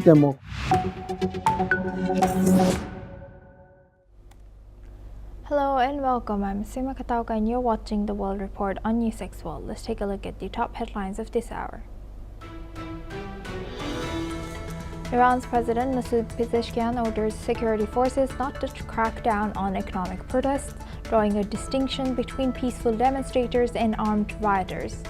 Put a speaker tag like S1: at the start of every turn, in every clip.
S1: demo.
S2: Hello and welcome. I'm Sima Katauka and you're watching the World Report on News X World. Let's take a look at the top headlines of this hour. Iran's President Masoud Pezeshkian orders security forces not to crack down on economic protests, drawing a distinction between peaceful demonstrators and armed rioters.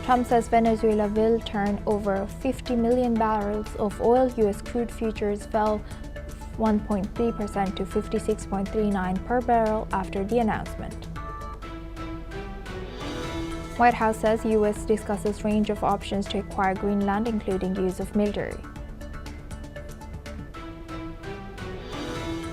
S2: Trump says Venezuela will turn over 50 million barrels of oil. U.S. crude futures fell 1.3% to 56.39 per barrel after the announcement. White House says U.S. discusses range of options to acquire Greenland, including use of military.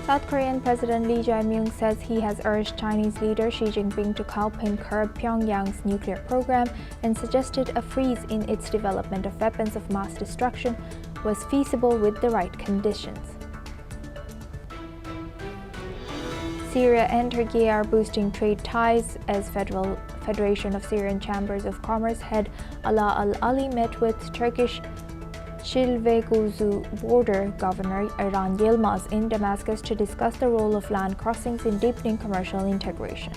S2: South Korean President Lee Jae-myung says he has urged Chinese leader Xi Jinping to help him curb Pyongyang's nuclear program and suggested a freeze in its development of weapons of mass destruction was feasible with the right conditions. Syria and Turkey are boosting trade ties as Federation of Syrian Chambers of Commerce head Ala Al-Ali met with Turkish Cilveguzu border governor Iran Yilmaz in Damascus to discuss the role of land crossings in deepening commercial integration.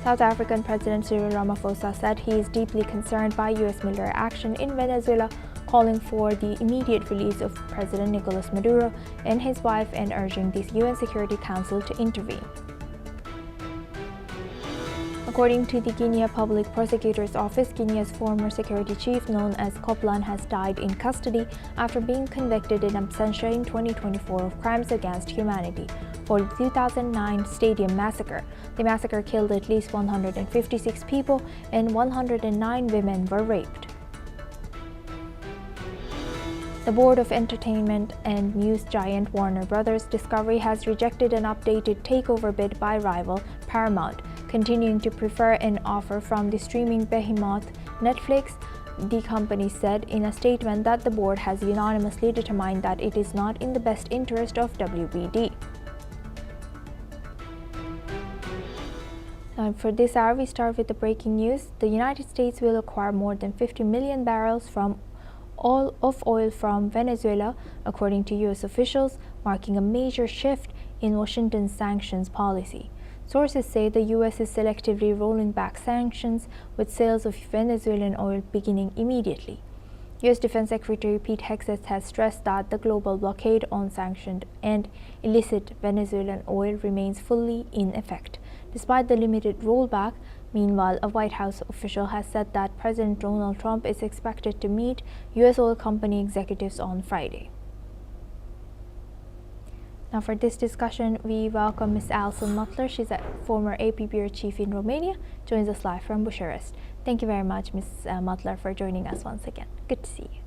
S2: South African President Cyril Ramaphosa said he is deeply concerned by U.S. military action in Venezuela, calling for the immediate release of President Nicolas Maduro and his wife and urging the UN Security Council to intervene. According to the Guinea Public Prosecutor's Office, Guinea's former security chief, known as Copland, has died in custody after being convicted in absentia in 2024 of crimes against humanity for the 2009 Stadium Massacre. The massacre killed at least 156 people and 109 women were raped. The board of entertainment and news giant Warner Bros. Discovery has rejected an updated takeover bid by rival Paramount, continuing to prefer an offer from the streaming behemoth Netflix. The company said in a statement that the board has unanimously determined that it is not in the best interest of WBD. Now, for this hour, we start with the breaking news. The United States will acquire more than 50 million barrels of oil from Venezuela, according to U.S. officials, marking a major shift in Washington's sanctions policy. Sources say the U.S. is selectively rolling back sanctions, with sales of Venezuelan oil beginning immediately. U.S. Defense Secretary Pete Hegseth has stressed that the global blockade on sanctioned and illicit Venezuelan oil remains fully in effect, despite the limited rollback. Meanwhile, a White House official has said that President Donald Trump is expected to meet U.S. oil company executives on Friday. Now, for this discussion, we welcome Ms. Alison Mutler. She's a former AP Bureau Chief in Romania, joins us live from Bucharest. Thank you very much, Ms. Mutler, for joining us once again. Good to see you.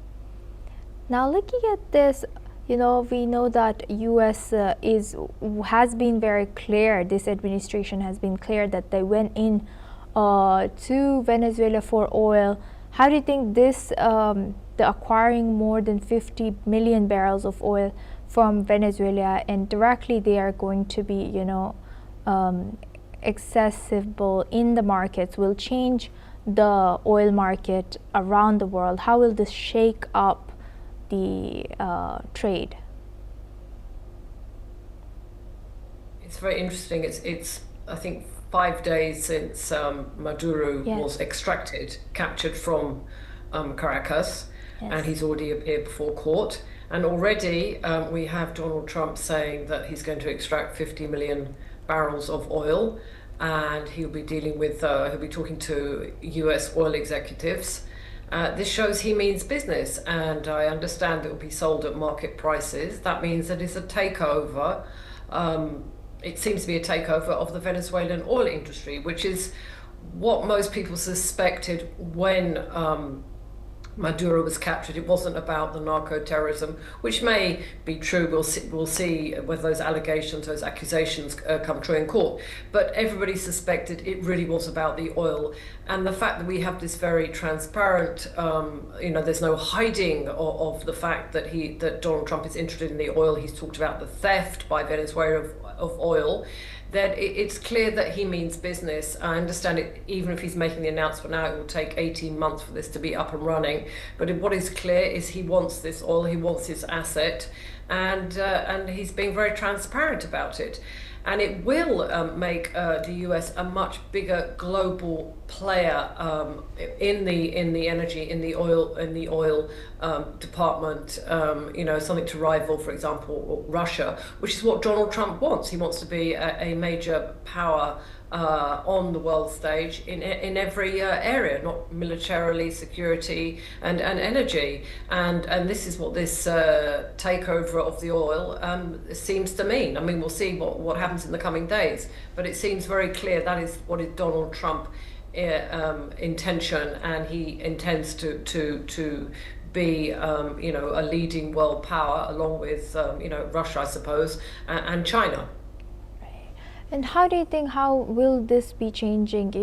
S2: Now, looking at this, we know that U.S. has been very clear. This administration has been clear that they went in to Venezuela for oil. How do you think this, the acquiring more than 50 million barrels of oil from Venezuela and directly they are going to be, accessible in the markets, will change the oil market around the world? How will this shake up the trade?
S3: It's very interesting. It's I think 5 days since Maduro was captured from Caracas, and he's already appeared before court. And already we have Donald Trump saying that he's going to extract 50 million barrels of oil, and he'll be talking to US oil executives. This shows he means business, and I understand it will be sold at market prices. That means that it's a takeover. It seems to be a takeover of the Venezuelan oil industry, which is what most people suspected when Maduro was captured. It wasn't about the narco-terrorism, which may be true. We'll see whether those accusations come true in court. But everybody suspected it really was about the oil. And the fact that we have this very transparent, there's no hiding of the fact that Donald Trump is interested in the oil. He's talked about the theft by Venezuela of oil. then it's clear that he means business. I understand it, even if he's making the announcement now, it will take 18 months for this to be up and running. But what is clear is he wants this oil, he wants this asset, and he's being very transparent about it. And it will make the US a much bigger global player in the energy, in the oil department. Something to rival, for example, Russia, which is what Donald Trump wants. He wants to be a major power on the world stage in every area, not militarily, security and energy. And this is what this takeover of the oil seems to mean. I mean, we'll see what happens in the coming days, but it seems very clear that is what is Donald Trump intention, and he intends to be a leading world power along with Russia, I suppose, and China.
S2: And how do you think, how will this be changing?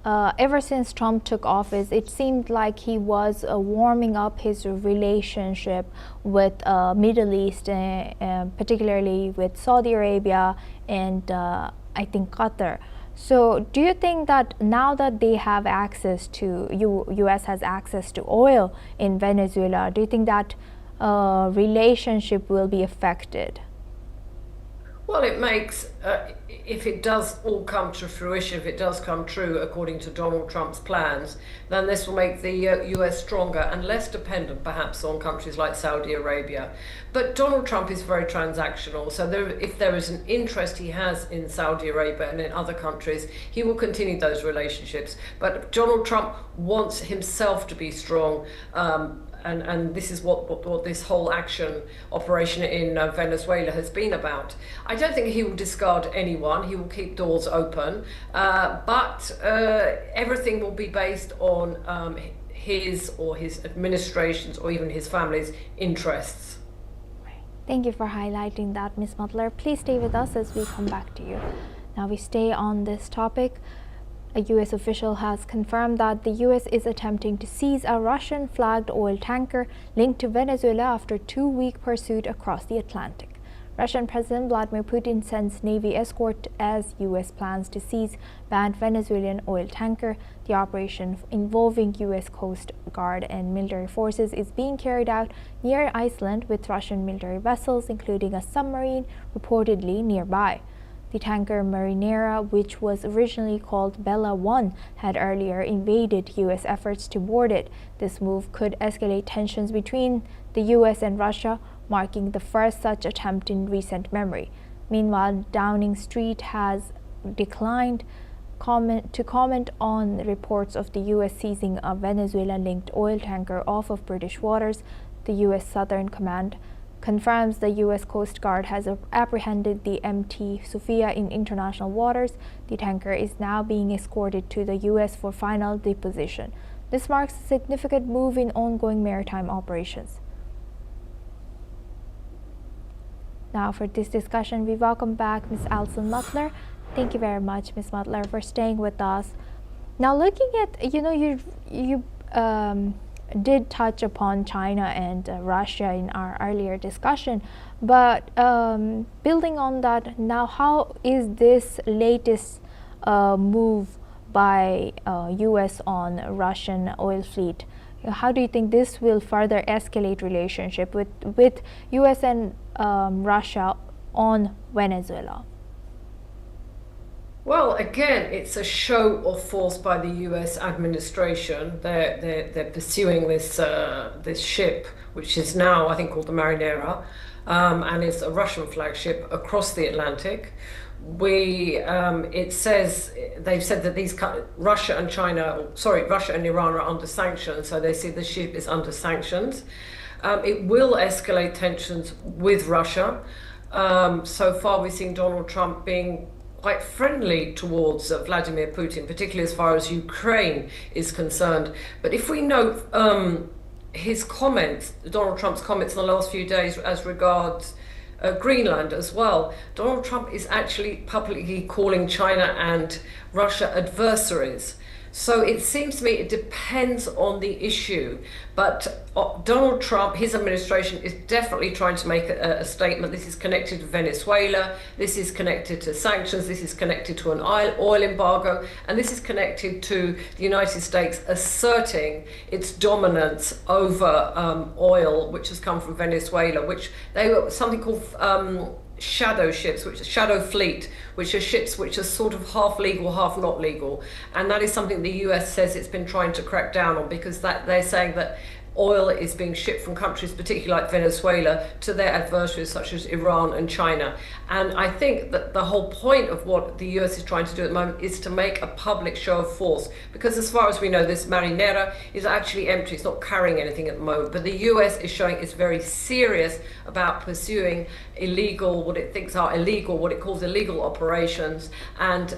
S2: Ever since Trump took office, it seemed like he was warming up his relationship with Middle East, particularly with Saudi Arabia and I think Qatar. So do you think that now that they have access to, US has access to oil in Venezuela, do you think that relationship will be affected?
S3: Well, it makes, if it does all come to fruition, if it does come true according to Donald Trump's plans, then this will make the US stronger and less dependent perhaps on countries like Saudi Arabia. But Donald Trump is very transactional, so if there is an interest he has in Saudi Arabia and in other countries, he will continue those relationships. But Donald Trump wants himself to be strong. And this is what this whole action operation in Venezuela has been about. I don't think he will discard anyone. He will keep doors open, but everything will be based on his or his administration's or even his family's interests.
S2: Thank you for highlighting that, Ms. Butler. Please stay with us as we come back to you. Now we stay on this topic. A US official has confirmed that the US is attempting to seize a Russian-flagged oil tanker linked to Venezuela after a 2-week pursuit across the Atlantic. Russian President Vladimir Putin sends Navy escort as US plans to seize banned Venezuelan oil tanker. The operation involving US Coast Guard and military forces is being carried out near Iceland with Russian military vessels, including a submarine, reportedly nearby. The tanker Marinera, which was originally called Bella 1, had earlier evaded U.S. efforts to board it. This move could escalate tensions between the U.S. and Russia, marking the first such attempt in recent memory. Meanwhile, Downing Street has declined to comment on reports of the U.S. seizing a Venezuela-linked oil tanker off of British waters. The U.S. Southern Command confirms the U.S. Coast Guard has apprehended the MT Sophia in international waters. The tanker is now being escorted to the U.S. for final deposition. This marks a significant move in ongoing maritime operations. Now for this discussion, we welcome back Ms. Alison Butler. Thank you very much, Ms. Butler, for staying with us. Now looking at, you did touch upon China and Russia in our earlier discussion, but building on that, now how is this latest move by US on Russian oil fleet, how do you think this will further escalate relationship with US and Russia on Venezuela?
S3: Well, again, it's a show of force by the U.S. administration. They're pursuing this ship, which is now, I think, called the Marinera, and it's a Russian flagship across the Atlantic. They've said that Russia and Iran are under sanctions, so they see the ship is under sanctions. It will escalate tensions with Russia. So far, we've seen Donald Trump being quite friendly towards Vladimir Putin, particularly as far as Ukraine is concerned. But if we note his comments, Donald Trump's comments in the last few days as regards Greenland as well, Donald Trump is actually publicly calling China and Russia adversaries. So it seems to me it depends on the issue. But Donald Trump, his administration is definitely trying to make a statement. This is connected to Venezuela, this is connected to sanctions, this is connected to an oil embargo, and this is connected to the United States asserting its dominance over oil, which has come from Venezuela, which they were something called shadow ships, which is shadow fleet, which are ships which are sort of half legal, half not legal, and that is something the US says it's been trying to crack down on, because that they're saying that oil is being shipped from countries, particularly like Venezuela, to their adversaries such as Iran and China. And I think that the whole point of what the US is trying to do at the moment is to make a public show of force, because as far as we know, this Marinera is actually empty. It's not carrying anything at the moment, but the US is showing it's very serious about pursuing illegal, what it thinks are illegal, what it calls illegal operations, and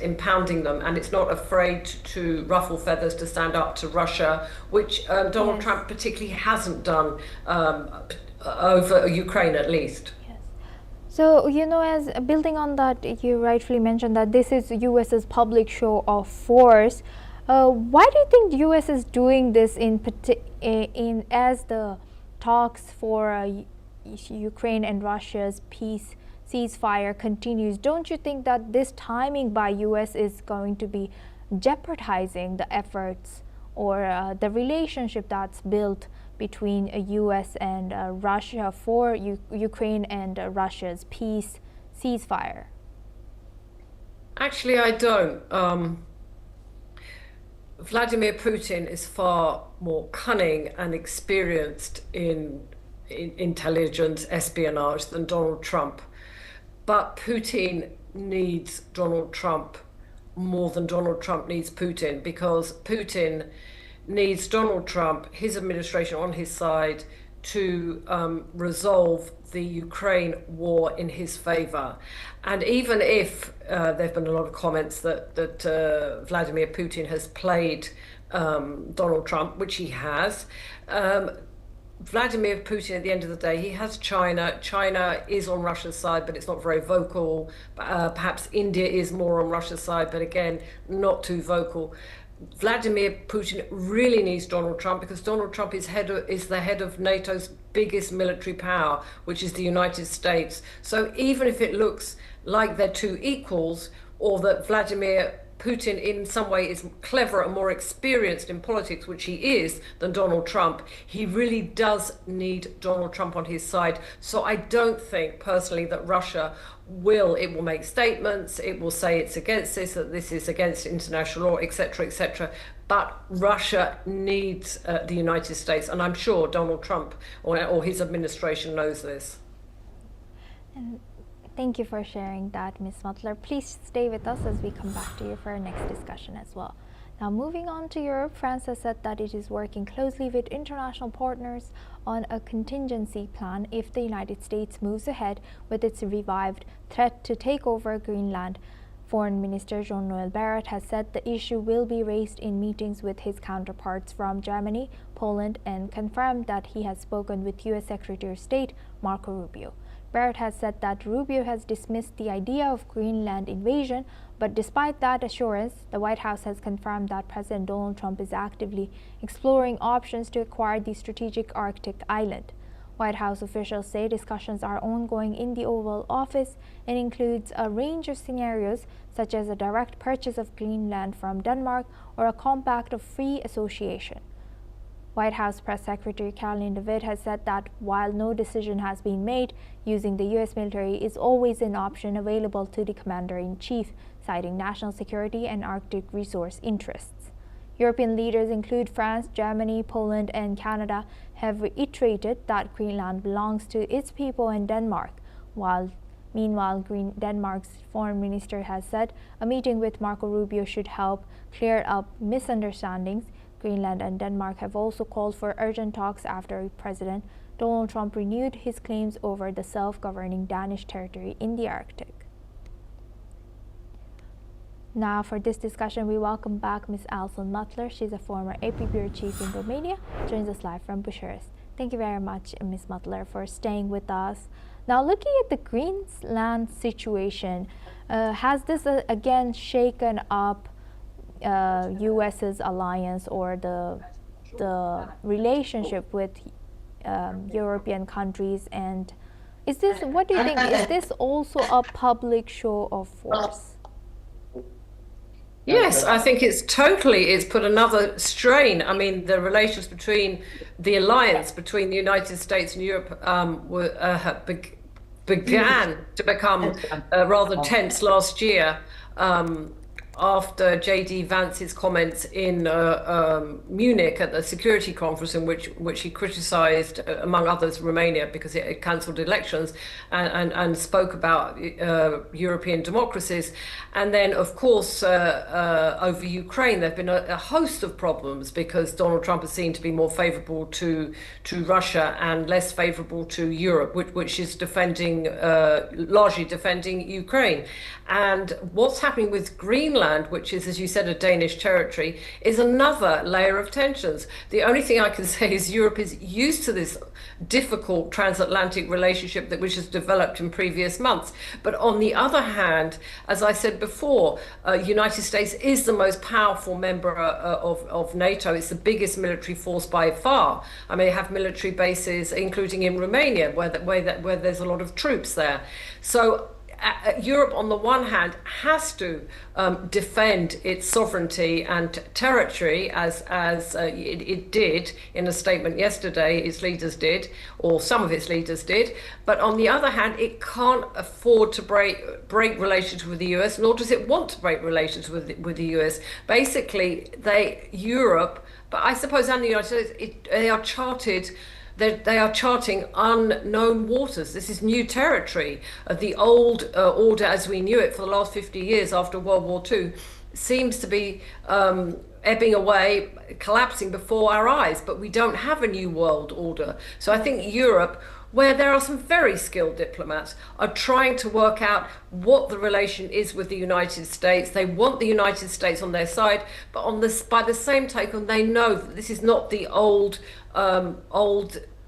S3: impounding them. And it's not afraid to ruffle feathers to stand up to Russia, which Donald Trump particularly hasn't done over Ukraine, at least.
S2: Yes. So, as building on that, you rightfully mentioned that this is US's public show of force. Why do you think the US is doing this in as the talks for Ukraine and Russia's peace ceasefire continues? Don't you think that this timing by US is going to be jeopardizing the efforts or the relationship that's built between US and Russia for Ukraine and Russia's peace ceasefire?
S3: Actually, I don't. Vladimir Putin is far more cunning and experienced in intelligence, espionage than Donald Trump. But Putin needs Donald Trump more than Donald Trump needs Putin, because Putin needs Donald Trump, his administration on his side, to resolve the Ukraine war in his favor. And even if there have been a lot of comments that Vladimir Putin has played Donald Trump, which he has, Vladimir Putin, at the end of the day, he has China. China is on Russia's side, but it's not very vocal. Perhaps India is more on Russia's side, but again, not too vocal. Vladimir Putin really needs Donald Trump, because Donald Trump is the head of NATO's biggest military power, which is the United States. So even if it looks like they're two equals, or that Vladimir Putin in some way is clever and more experienced in politics, which he is, than Donald Trump, he really does need Donald Trump on his side. So I don't think personally that Russia will make statements, it will say it's against this, that this is against international law, etc., etc. But Russia needs the United States, and I'm sure Donald Trump or his administration knows this.
S2: And thank you for sharing that, Ms. Mutler. Please stay with us as we come back to you for our next discussion as well. Now, moving on to Europe, France has said that it is working closely with international partners on a contingency plan if the United States moves ahead with its revived threat to take over Greenland. Foreign Minister Jean-Noël Barrot has said the issue will be raised in meetings with his counterparts from Germany, Poland, and confirmed that he has spoken with U.S. Secretary of State Marco Rubio. Barrett has said that Rubio has dismissed the idea of Greenland invasion, but despite that assurance, the White House has confirmed that President Donald Trump is actively exploring options to acquire the strategic Arctic island. White House officials say discussions are ongoing in the Oval Office and includes a range of scenarios, such as a direct purchase of Greenland from Denmark or a compact of free association. White House Press Secretary Caroline Leavitt has said that while no decision has been made, using the U.S. military is always an option available to the Commander-in-Chief, citing national security and Arctic resource interests. European leaders include France, Germany, Poland, and Canada have reiterated that Greenland belongs to its people and Denmark, Meanwhile, Denmark's foreign minister has said a meeting with Marco Rubio should help clear up misunderstandings. Greenland and Denmark have also called for urgent talks after President Donald Trump renewed his claims over the self-governing Danish territory in the Arctic. Now, for this discussion, we welcome back Ms. Alison Mutler. She's a former AP Bureau Chief in Romania, joins us live from Bucharest. Thank you very much, Ms. Mutler, for staying with us. Now, looking at the Greenland situation, has this again shaken up U.S.'s alliance or the relationship with European countries? And is this, what do you think, is this also a public show of force?
S3: Yes, I think it's put another strain. I mean, the relations between the alliance between the United States and Europe began to become rather tense last year. After J.D. Vance's comments in Munich at the security conference, in which he criticised, among others, Romania because it cancelled elections, and spoke about European democracies. And then, of course, over Ukraine, there have been a host of problems because Donald Trump is seen to be more favourable to Russia and less favourable to Europe, which is largely defending Ukraine. And what's happening with Greenland, which is, as you said, a Danish territory, is another layer of tensions. The only thing I can say is Europe is used to this difficult transatlantic relationship which has developed in previous months. But on the other hand, as I said before, United States is the most powerful member of NATO. It's the biggest military force by far. I mean, they have military bases, including in Romania, where there's a lot of troops there. So Europe, on the one hand, has to defend its sovereignty and territory, as it did in a statement yesterday. Its leaders did, or some of its leaders did. But on the other hand, it can't afford to break relations with the US, nor does it want to break relations with the US. Basically, Europe, but I suppose, and the United States, they are charting unknown waters. This is new territory. The old order as we knew it for the last 50 years after World War II seems to be ebbing away, collapsing before our eyes, but we don't have a new world order. So I think Europe, where there are some very skilled diplomats, are trying to work out what the relation is with the United States. They want the United States on their side, but by the same token, they know that this is not the old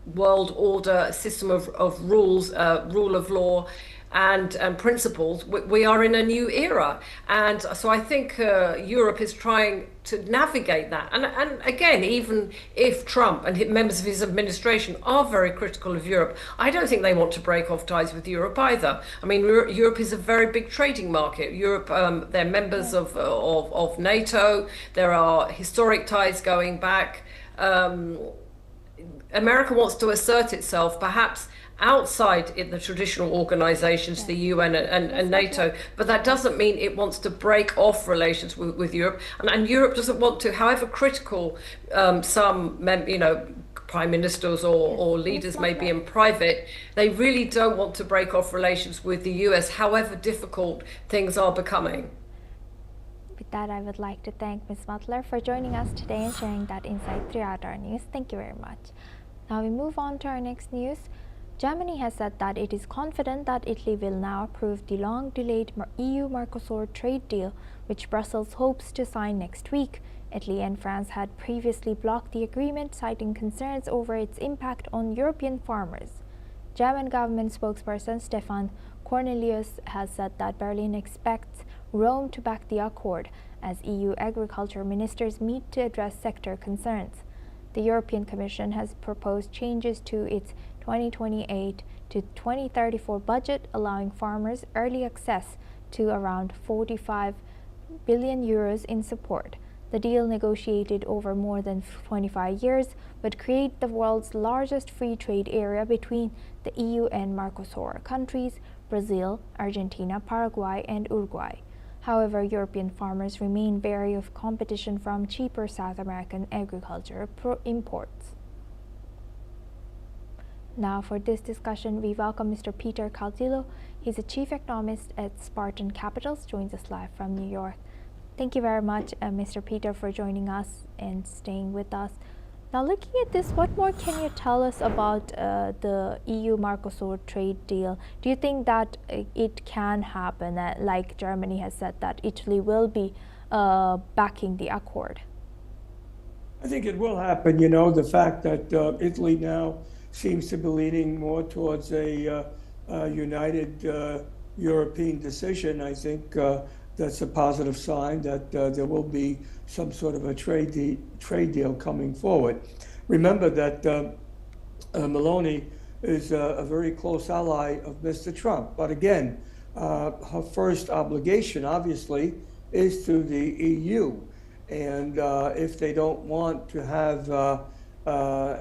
S3: world order system of rules, rule of law and principles. We are in a new era. And so I think Europe is trying to navigate that. And again, even if Trump and members of his administration are very critical of Europe, I don't think they want to break off ties with Europe either. I mean, Europe is a very big trading market. Europe, they're members of NATO. There are historic ties going back. America wants to assert itself, perhaps outside in the traditional organizations, the UN and NATO, but that doesn't mean it wants to break off relations with Europe. And Europe doesn't want to, however critical some prime ministers or leaders may be in private, they really don't want to break off relations with the US, however difficult things are becoming.
S2: With that, I would like to thank Ms. Butler for joining us today and sharing that insight throughout our news. Thank you very much. Now we move on to our next news. Germany has said that it is confident that Italy will now approve the long-delayed EU-Mercosur trade deal, which Brussels hopes to sign next week. Italy and France had previously blocked the agreement, citing concerns over its impact on European farmers. German government spokesperson Stefan Cornelius has said that Berlin expects Rome to back the accord as EU agriculture ministers meet to address sector concerns. The European Commission has proposed changes to its 2028 to 2034 budget, allowing farmers early access to around 45 billion euros in support. The deal, negotiated over more than 25 years, would create the world's largest free trade area between the EU and Mercosur countries, Brazil, Argentina, Paraguay, and Uruguay. However, European farmers remain wary of competition from cheaper South American agriculture imports. Now for this discussion, we welcome Mr. Peter Calzillo. He's a chief economist at Spartan Capitals, joins us live from New York. Thank you very much, Mr. Peter, for joining us and staying with us. Now, looking at this, what more can you tell us about the EU-Mercosur trade deal? Do you think that it can happen, like Germany has said that Italy will be backing the accord?
S1: I think it will happen. You know, the fact that Italy now seems to be leaning more towards a united European decision, I think that's a positive sign that there will be some sort of a trade deal coming forward. Remember that Meloni is a very close ally of Mr. Trump. But again, her first obligation, obviously, is to the EU. And if they don't want to have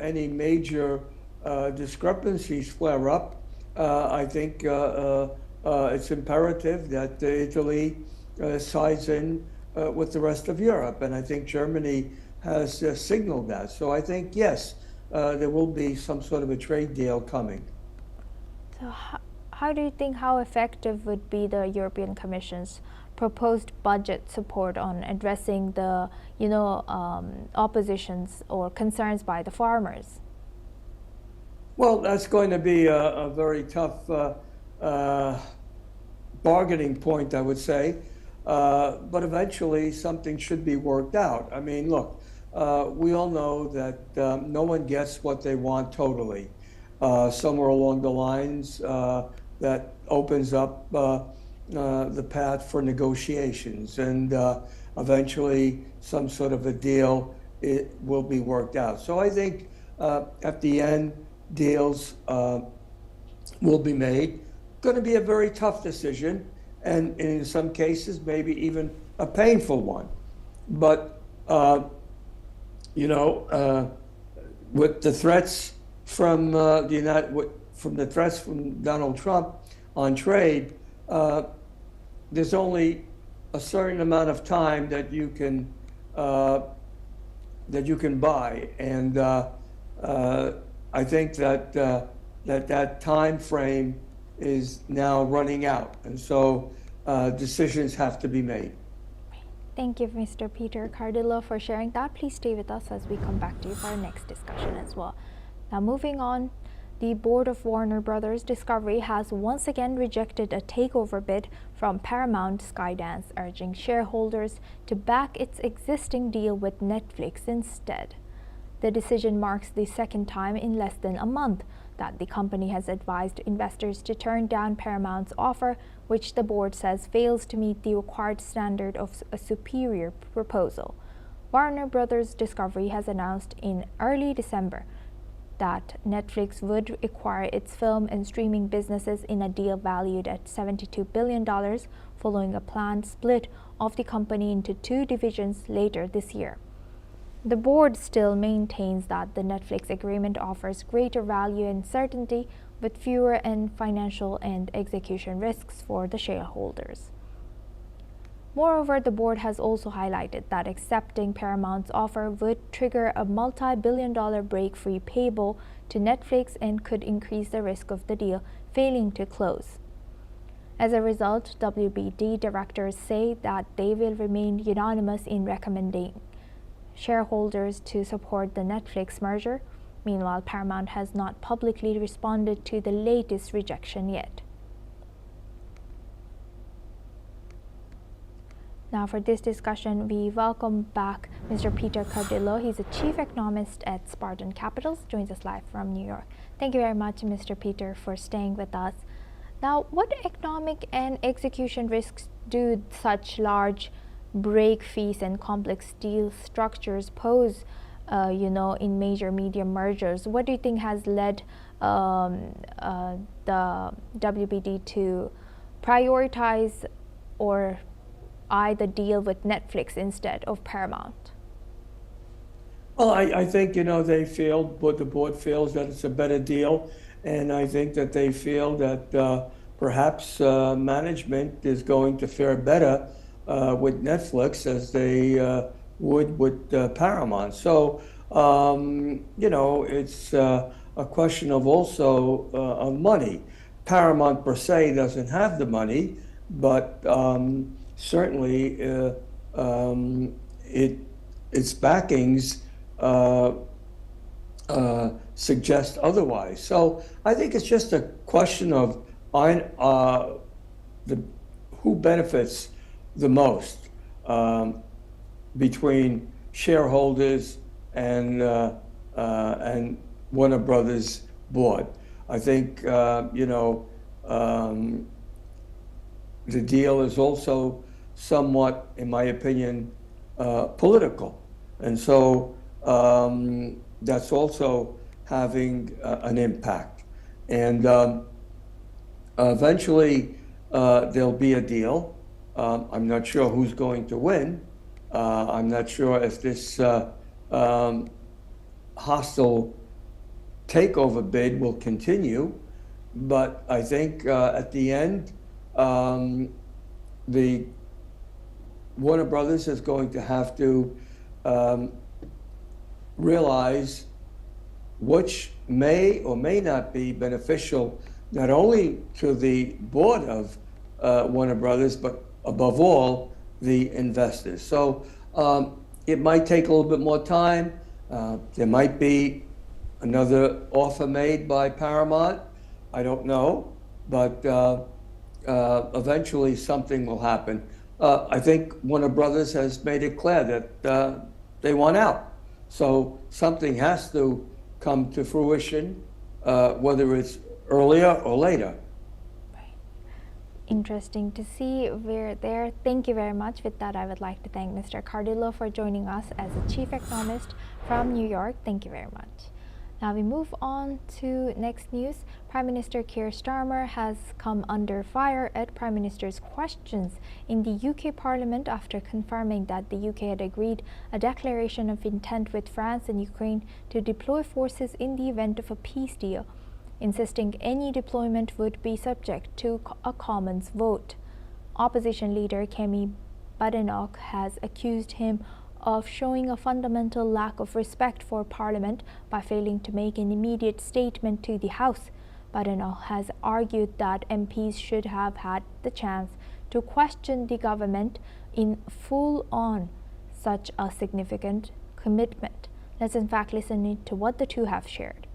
S1: any major discrepancies flare up, I think it's imperative that Italy sides in with the rest of Europe. And I think Germany has signaled that. So I think, yes, there will be some sort of a trade deal coming.
S2: So how do you think how effective would be the European Commission's proposed budget support on addressing the oppositions or concerns by the farmers?
S1: Well, that's going to be a very tough bargaining point, I would say. But eventually something should be worked out. I mean, look, we all know that no one gets what they want totally. Somewhere along the lines that opens up the path for negotiations, and eventually some sort of a deal will be worked out. So I think at the end, deals will be made. Going to be a very tough decision, and in some cases maybe even a painful one. But with the threats from the threats from Donald Trump on trade, there's only a certain amount of time that you can buy, and I think that that time frame is now running out, and so decisions have to be made.
S2: Thank you, Mr. Peter Cardillo, for sharing that. Please stay with us as we come back to you for our next discussion as well. Now, moving on, the board of Warner Brothers Discovery has once again rejected a takeover bid from Paramount Skydance, urging shareholders to back its existing deal with Netflix instead. The decision marks the second time in less than a month that the company has advised investors to turn down Paramount's offer, which the board says fails to meet the required standard of a superior proposal. Warner Brothers Discovery has announced in early December that Netflix would acquire its film and streaming businesses in a deal valued at $72 billion, following a planned split of the company into two divisions later this year. The board still maintains that the Netflix agreement offers greater value and certainty, with fewer financial and execution risks for the shareholders. Moreover, the board has also highlighted that accepting Paramount's offer would trigger a multi-billion-dollar break fee payable to Netflix and could increase the risk of the deal failing to close. As a result, WBD directors say that they will remain unanimous in recommending shareholders to support the Netflix merger. Meanwhile, Paramount has not publicly responded to the latest rejection yet. Now, for this discussion, we welcome back Mr. Peter Cardillo. He's a chief economist at Spartan Capitals, joins us live from New York. Thank you very much, Mr. Peter, for staying with us. Now, what economic and execution risks do such large break fees and complex deal structures pose, in major media mergers? What do you think has led the WBD to prioritize or eye the deal with Netflix instead of Paramount?
S1: Well, I think, they feel, but the board feels that it's a better deal. And I think that they feel that perhaps management is going to fare better with Netflix as they would with Paramount. So, it's a question of also of money. Paramount per se doesn't have the money, but certainly its backings suggest otherwise. So I think it's just a question of who benefits the most between shareholders and Warner Brothers board. I think the deal is also somewhat, in my opinion, political. And so that's also having an impact. And eventually there'll be a deal. I'm not sure who's going to win. I'm not sure if this hostile takeover bid will continue, but I think at the end, the Warner Brothers is going to have to realize which may or may not be beneficial not only to the board of Warner Brothers, but above all, the investors. So it might take a little bit more time. There might be another offer made by Paramount. I don't know, but eventually something will happen. I think Warner Brothers has made it clear that they want out. So something has to come to fruition, whether it's earlier or later.
S2: Interesting to see. We're there. Thank you very much. With that, I would like to thank Mr. Cardillo for joining us as a chief economist from New York. Thank you very much. Now we move on to next news. Prime Minister Keir Starmer has come under fire at Prime Minister's questions in the UK Parliament after confirming that the UK had agreed a declaration of intent with France and Ukraine to deploy forces in the event of a peace deal, insisting any deployment would be subject to a Commons vote. Opposition leader Kemi Badenoch has accused him of showing a fundamental lack of respect for Parliament by failing to make an immediate statement to the House. Badenoch has argued that MPs should have had the chance to question the government in full on such a significant commitment. Let's in fact listen to what the two have shared.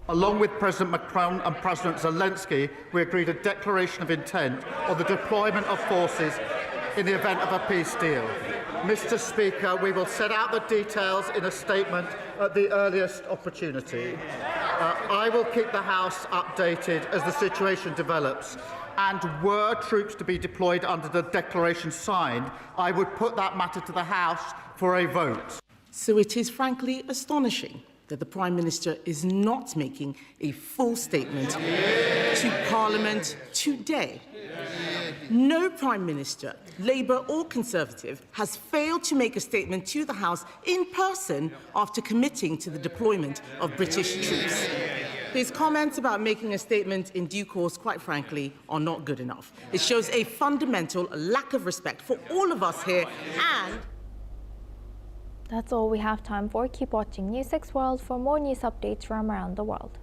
S4: Along with President Macron and President Zelensky, we agreed a declaration of intent on the deployment of forces in the event of a peace deal. Mr. Speaker, we will set out the details in a statement at the earliest opportunity. I will keep the House updated as the situation develops, and were troops to be deployed under the declaration signed, I would put that matter to the House for a vote.
S5: So it is frankly astonishing that the Prime Minister is not making a full statement to Parliament today. No Prime Minister, Labour or Conservative, has failed to make a statement to the House in person after committing to the deployment of British troops. His comments about making a statement in due course, quite frankly, are not good enough. It shows a fundamental lack of respect for all of us here, and
S2: that's all we have time for. Keep watching News 6 World for more news updates from around the world.